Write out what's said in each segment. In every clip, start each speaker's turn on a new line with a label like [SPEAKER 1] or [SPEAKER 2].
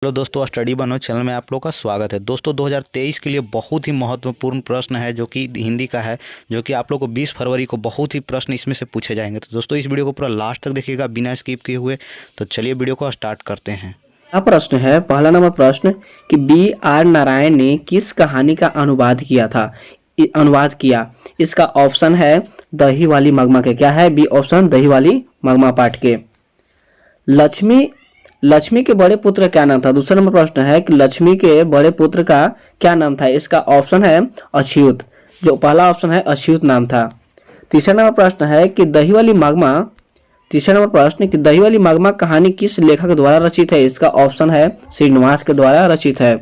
[SPEAKER 1] Hello दोस्तों, study बनो channel में आप लोग का स्वागत है। दोस्तों 2023 के लिए बहुत ही महत्वपूर्ण प्रश्न है जो कि हिंदी का है, जो कि आप लोग को 20 फरवरी को बहुत ही प्रश्न इसमें से पूछे जाएंगे। तो दोस्तों इस वीडियो को पूरा लास्ट तक देखिएगा बिना स्किप किए हुए। तो चलिए वीडियो को स्टार्ट करते हैं।
[SPEAKER 2] पहला प्रश्न है, पहला नंबर प्रश्न कि बी आर नारायण ने किस कहानी का अनुवाद किया था? अनुवाद किया, इसका ऑप्शन है दही वाली मगमा के। क्या है? बी ऑप्शन, दही वाली मगमा पाठ के। लक्ष्मी के बड़े पुत्र का क्या नाम था? दूसरा नंबर प्रश्न है कि लक्ष्मी के बड़े पुत्र का क्या नाम था? इसका ऑप्शन है अच्युत। जो पहला ऑप्शन है अच्युत नाम था। तीसरा नंबर प्रश्न है कि दही वाली मगमा दही वाली मगमा कहानी किस लेखक द्वारा रचित है? इसका ऑप्शन है श्रीनिवास के द्वारा रचित है।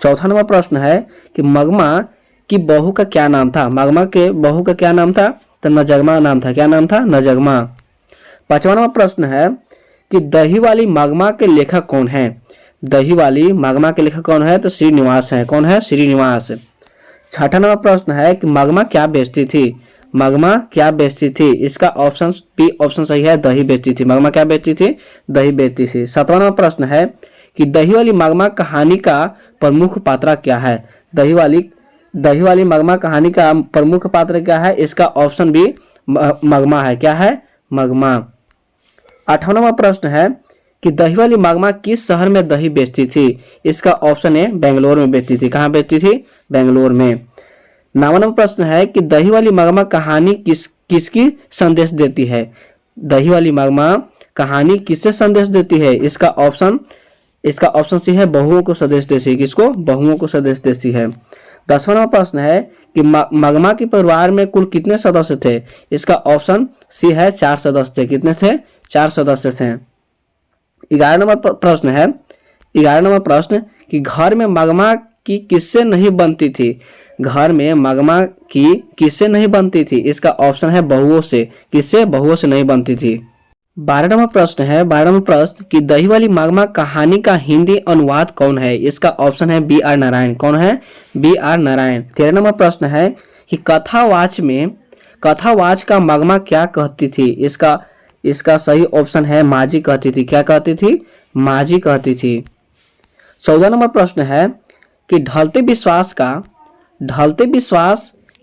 [SPEAKER 2] चौथा नंबर प्रश्न है कि मगमा की बहू का क्या नाम था? मगमा के बहू का क्या नाम था? तो नजगमा नाम था। क्या नाम था? नजगमा। पांचवा नंबर प्रश्न है कि दही वाली मगमा के लेखक कौन है? दही वाली मगमा के लेखक कौन है? तो श्रीनिवास है। कौन है? श्रीनिवास। छठा नंबर प्रश्न है कि मगमा क्या बेचती थी? मगमा क्या बेचती थी? इसका ऑप्शन बी ऑप्शन सही है, दही बेचती थी। मगमा क्या बेचती थी? दही बेचती थी। सातवां नंबर प्रश्न है कि दही वाली मगमा कहानी का प्रमुख पात्र क्या है? दही वाली मगमा कहानी का प्रमुख पात्र क्या है? इसका ऑप्शन बी मगमा है। क्या है? मगमा। आठवां नंबर प्रश्न है कि दही वाली मगमा किस शहर में दही बेचती थी? इसका ऑप्शन है बेंगलोर में बेचती थी। कहाँ बेचती थी? बेंगलोर में। नौवां नंबर प्रश्न है कि दही वाली मगमा कहानी किसकी संदेश देती है? दही वाली मगमा कहानी किससे संदेश देती है? इसका ऑप्शन सी है, बहुओं को संदेश देती है। किसको? बहुओं को संदेश देती है। 10वां नंबर प्रश्न है कि मगमा के परिवार में कुल कितने सदस्य थे? इसका ऑप्शन सी है, 4 सदस्य थे। कितने थे? 4 सदस्य थे। 11 नंबर प्रश्न कि घर में मगमा की किससे नहीं बनती थी? घर में मगमा की किससे नहीं बनती थी? इसका ऑप्शन है बहुओं से। किससे? बहुओं से नहीं बनती थी। 12 नंबर प्रश्न कि दही वाली मगमा कहानी का हिंदी अनुवाद कौन है? इसका ऑप्शन है बी आर नारायण। कौन है? B are Narayan. 13 नंबर प्रश्न है कि कथावाच का मगमा क्या कहती थी? इसका सही ऑप्शन है माजी कहती थी। क्या कहती थी? माजी कहती थी। 14 नंबर प्रश्न है कि ढलते विश्वास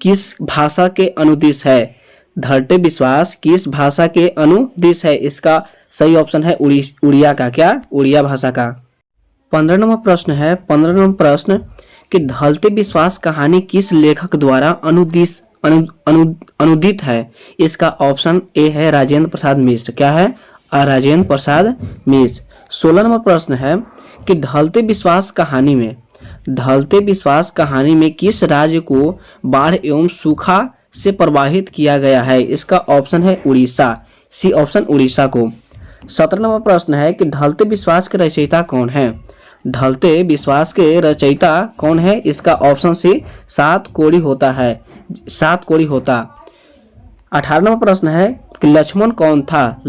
[SPEAKER 2] किस भाषा के अनुदिश है? ढलते विश्वास किस भाषा के अनुदिश है? इसका सही ऑप्शन है उड़िया का। क्या? उड़िया भाषा का। 15 नंबर प्रश्न कि ढलते विश्वास कहानी किस लेखक द्वारा अनुदित है? इसका ऑप्शन ए है राजेंद्र प्रसाद मिश्र। क्या है? राजेंद्र प्रसाद मिश्र। 16 नंबर प्रश्न है कि ढलते विश्वास कहानी में किस राज्य को बाढ़ एवं सूखा से प्रभावित किया गया है? इसका ऑप्शन है उड़ीसा। सी ऑप्शन, उड़ीसा को। 17 नंबर प्रश्न है कि ढलते विश्वास के रचयिता कौन है? ढलते विश्वास के रचयिता कौन है? इसका ऑप्शन सी सात कोड़ी होता है। 7 कोड़ी होता। 18 नंबर प्रश्न है कि लक्ष्मण कौन था?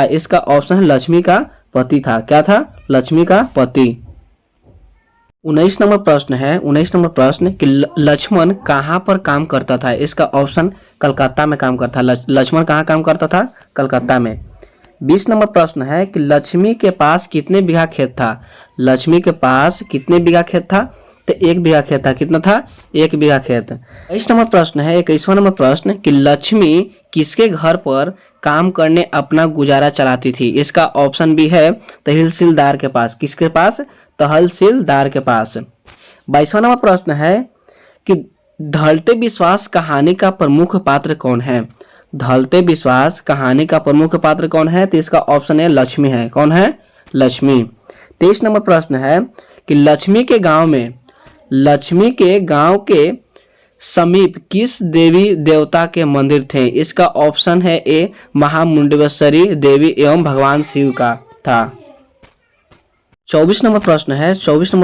[SPEAKER 2] इसका ऑप्शन है लक्ष्मी का पति था। क्या था? लक्ष्मी का पति। 19 नंबर प्रश्न कि लक्ष्मण कहाँ पर काम करता था? इसका ऑप्शन कलकत्ता में काम करता था। लक्ष्मण कहाँ काम करता था? कलकत्ता में। 20 नंबर प्रश्न है कि लक्ष्मी के पास कितने बीघा खेत था? लक्ष्मी के पास कितने बीघा खेत था? तो 1 बीघा खेत था। कितना था? 1 बीघा खेत। 21वां नंबर प्रश्न कि लक्ष्मी किसके घर पर काम करने अपना गुजारा चलाती थी? इसका ऑप्शन भी है तहसीलदार के पास। किसके पास? तहसीलदार के पास। 22वां नंबर प्रश्न है कि ढलते विश्वास कहानी का प्रमुख पात्र कौन है? ढलते विश्वास कहानी का प्रमुख पात्र कौन है? तो इसका ऑप्शन है लक्ष्मी है। कौन है? लक्ष्मी। 23 नंबर प्रश्न है कि लक्ष्मी के गांव के समीप किस देवी देवता के मंदिर थे? इसका ऑप्शन है ए महामुंडेश्वरी देवी एवं भगवान शिव का था। 24 नंबर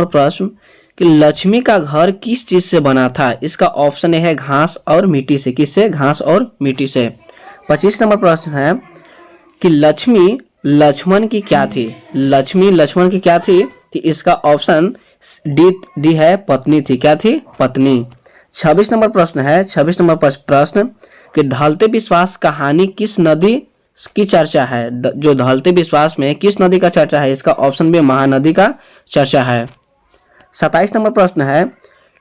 [SPEAKER 2] प्रश्न कि लक्ष्मी का घर किस चीज से बना था? इसका ऑप्शन है घास और मिट्टी से। किससे? घास और मिट्टी से। 25 नंबर प्रश्न है कि लक्ष्मी लक्ष्मण की क्या थी? लक्ष्मण की क्या थी? तो इसका ऑप्शन डी है पत्नी थी। क्या थी? पत्नी। 26 नंबर प्रश्न कि ढलते विश्वास कहानी किस नदी की चर्चा है? जो ढलते विश्वास में किस नदी का चर्चा है? इसका ऑप्शन बी महानदी का चर्चा है। 27 नंबर प्रश्न है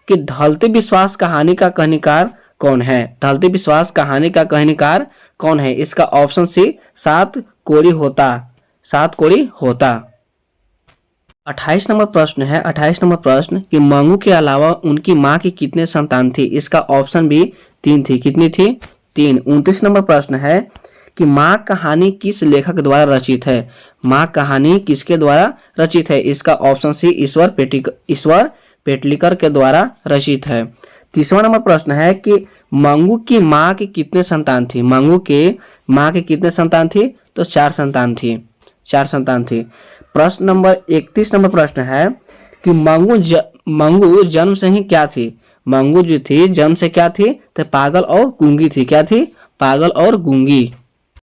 [SPEAKER 2] कि ढलते विश्वास कहानी का कहानीकार कौन है? ढलते विश्वास कहानी का कहानीकार कौन है? इसका ऑप्शन सी सात कोड़ी होता। 28 नंबर प्रश्न है। 28 नंबर प्रश्न कि मंगू के अलावा उनकी माँ की कितने संतान थी? इसका ऑप्शन बी 3 थी। कितनी थी? 3। 29 नंबर प्रश्न है कि माँ कहानी किस लेखक द्वारा रचित है? माँ कहानी किसके द्वारा रचित है? इसका ऑप्शन सी ईश्वर पेटलिकर के द्वारा रचित है। 30वां नंबर प्रश्न है कि मंगू की माँ की कितने संतान थी? मंगू के माँ की कितने संतान थी? तो 4 संतान थी। प्रश्न नंबर 31 नंबर प्रश्न है कि मंगू जन्म से ही क्या थी? मंगू जो थी जन्म से क्या थी? तो पागल और गूंगी थी। क्या थी? पागल और गूंगी।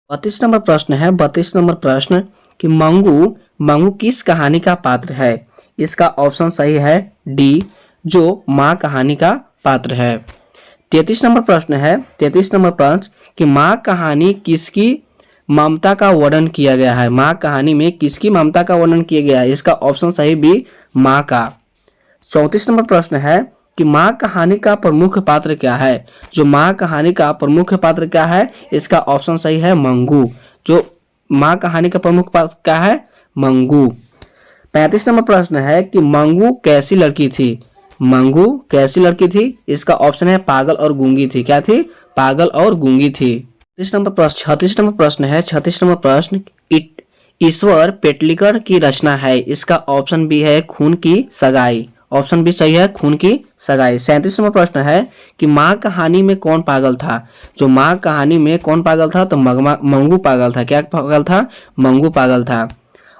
[SPEAKER 2] 32 नंबर प्रश्न है। 32 नंबर प्रश्न कि मंगू किस कहानी का पात्र है? इसका ऑप्शन सही है डी, जो माँ कहानी का पात्र है। 33 नंबर प्रश्न है। 33 नंबर प्रश्न कि माँ कहानी किसकी ममता का वर्णन किया गया है? माँ कहानी में किसकी ममता का वर्णन किया गया है? इसका ऑप्शन सही बी माँ का। 34 नंबर प्रश्न है कि माँ कहानी का प्रमुख पात्र क्या है? जो माँ कहानी का प्रमुख पात्र क्या है? इसका ऑप्शन सही है मंगू। जो माँ कहानी का प्रमुख पात्र क्या है? मंगू। 35 नंबर प्रश्न है कि मंगू कैसी लड़की थी? मंगू कैसी लड़की थी? इसका ऑप्शन है पागल और गूंगी थी। क्या थी? पागल और गूंगी थी। 36 नंबर प्रश्न है। 36 नंबर प्रश्न ईश्वर पेटलिकर की रचना है। इसका ऑप्शन बी है खून की सगाई। ऑप्शन बी सही है, खून की सगाई। 37 नंबर प्रश्न है कि माँ कहानी में कौन पागल था? जो माँ कहानी में कौन पागल था? तो मंगू पागल था। क्या पागल था? मंगू पागल था।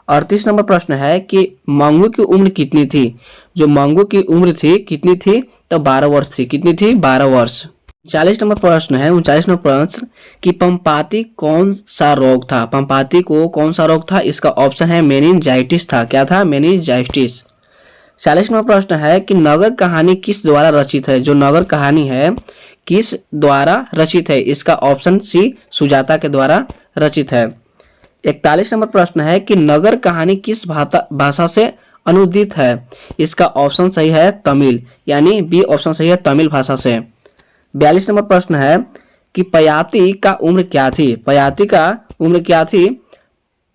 [SPEAKER 2] 38 नंबर प्रश्न है कि मंगू की उम्र कितनी थी? जो मंगू की उम्र थी कितनी थी? तो 12 वर्ष थी। कितनी थी? 12 वर्ष। 39 नंबर प्रश्न है। 39 नंबर प्रश्न कि पंपाती कौन सा रोग था? पंपाती को कौन सा रोग था? इसका ऑप्शन है मेनिंजाइटिस था। क्या था? मेनिंजाइटिस। 40 नंबर प्रश्न है कि नगर कहानी किस द्वारा रचित है? जो नगर कहानी है किस द्वारा रचित है? इसका ऑप्शन सी सुजाता के द्वारा रचित है। 41 नंबर प्रश्न है कि नगर कहानी किस भाषा से अनुदित है? इसका ऑप्शन सही है तमिल, यानी बी ऑप्शन सही है तमिल भाषा से। 42 नंबर प्रश्न है कि पयाती का उम्र क्या थी? पयाती का उम्र क्या थी?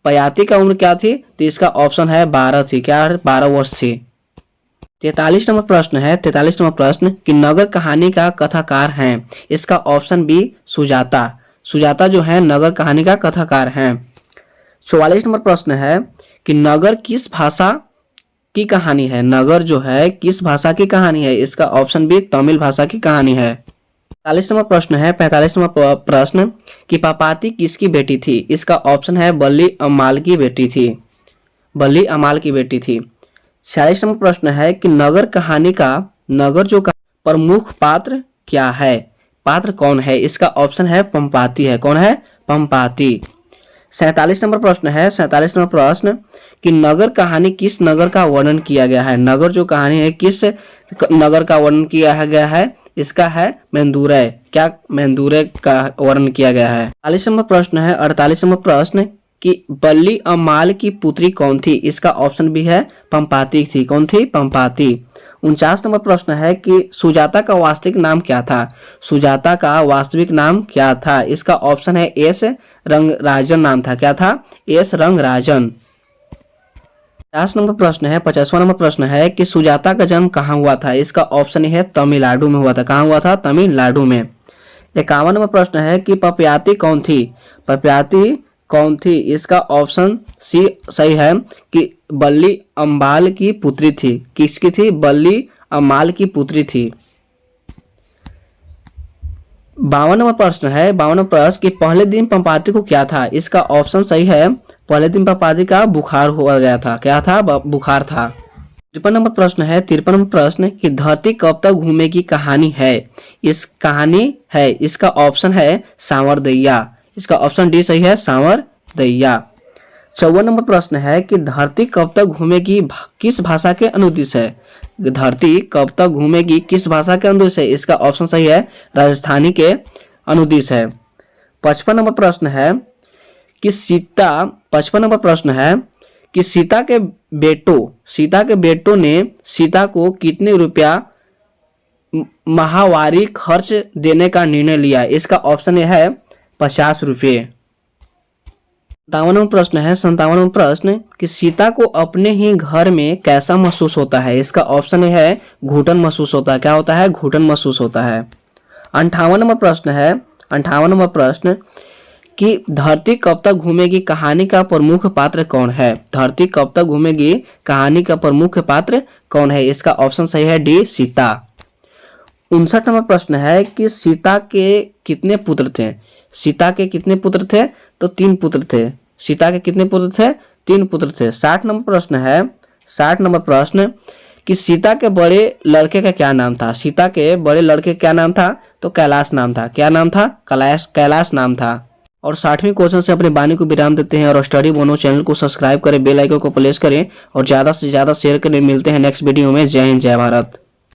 [SPEAKER 2] पयाती का उम्र क्या थी? तो इसका ऑप्शन है 12 थी। क्या? 12 वर्ष थी। 43 नंबर प्रश्न है। 43 नंबर प्रश्न कि नगर कहानी का कथाकार है? इसका ऑप्शन बी सुजाता। सुजाता जो है नगर कहानी का कथाकार है। 44 नंबर प्रश्न है कि नगर किस भाषा की कहानी है? नगर जो है किस भाषा की कहानी है? इसका ऑप्शन बी तमिल भाषा की कहानी है। 45 नंबर प्रश्न है। 45 नंबर प्रश्न कि पापाती किसकी बेटी थी? इसका ऑप्शन है बल्ली अम्माल की बेटी थी। बल्ली अम्माल की बेटी थी। 46 नंबर प्रश्न है कि नगर कहानी का प्रमुख पात्र क्या है? पात्र कौन है? इसका ऑप्शन है पंपाती है। कौन है? पंपाती। 47 नंबर प्रश्न है। 47 नंबर प्रश्न कि नगर कहानी किस नगर का वर्णन किया गया है? नगर जो कहानी है किस नगर का वर्णन किया गया है? इसका है मेंदुरै। क्या? मेंदुरै का वर्णन किया गया है। 48 नंबर प्रश्न है। 48 नंबर प्रश्न कि बल्ली अम्माल की पुत्री कौन थी? इसका ऑप्शन भी है पंपाती थी। कौन थी? पंपाती। 49 नंबर प्रश्न है कि सुजाता का वास्तविक नाम क्या था? सुजाता का वास्तविक नाम क्या था? इसका ऑप्शन है एस रंगराजन नाम था। क्या था? एस रंगराजन। 50 नंबर प्रश्न है। 50वां नंबर प्रश्न है कि सुजाता का जन्म कहाँ हुआ था? इसका ऑप्शन है तमिलनाडु में हुआ था। कहाँ हुआ था? तमिलनाडु में। 51 नंबर प्रश्न है कि पपयाती कौन थी? पपयाती कौन थी? इसका ऑप्शन सी सही है कि बल्ली अम्बाल की पुत्री थी। किसकी थी? बल्ली अम्बाल की पुत्री थी। 52 नंबर प्रश्न है। 52 नंबर प्रश्न कि पहले दिन पंपाती को क्या था? इसका ऑप्शन सही है पहले दिन पंपाती का बुखार हो गया था। क्या था? बुखार था। 53 नंबर प्रश्न है। 53 नंबर प्रश्न कि धरती कब तक घूमेगी कहानी है? इस कहानी है इसका ऑप्शन है सांवरदैया। इसका ऑप्शन डी सही है सांवरदैया। 54 नंबर प्रश्न है कि धरती कब तक घूमेगी किस भाषा के अनुदिश है? धरती कब तक घूमेगी किस भाषा के अनुदिश है? इसका ऑप्शन सही है राजस्थानी के अनुदिश है। 55 नंबर प्रश्न है कि सीता 55 नंबर प्रश्न है कि सीता के बेटों ने सीता को कितने रुपया माहवारी खर्च देने का निर्णय लिया? इसका ऑप्शन ए है 50 रुपये। 57वां प्रश्न कि सीता को अपने ही घर में कैसा महसूस होता है? इसका ऑप्शन ए है घुटन महसूस होता है। क्या होता है? घुटन महसूस होता है। 58वां प्रश्न कि धरती कब तक घूमेगी कहानी का प्रमुख पात्र कौन है? धरती कब तक घूमेगी कहानी का प्रमुख पात्र कौन है? इसका ऑप्शन सही है डी, सीता। 59वां प्रश्न है कि सीता के कितने पुत्र थे? सीता के कितने पुत्र थे? तो 3 पुत्र थे। सीता के कितने पुत्र थे? 3 पुत्र थे। 60 नंबर प्रश्न कि सीता के बड़े लड़के का क्या नाम था? सीता के बड़े लड़के का क्या नाम था? तो कैलाश नाम था। क्या नाम था? कैलाश नाम था। और 60वें क्वेश्चन से अपने वाणी को विराम देते हैं और स्टडी बोनो चैनल को सब्सक्राइब करें, बेल आइकन को प्रेस करें और ज़्यादा से ज़्यादा शेयर करें। मिलते हैं नेक्स्ट वीडियो में। जय हिंद, जय भारत।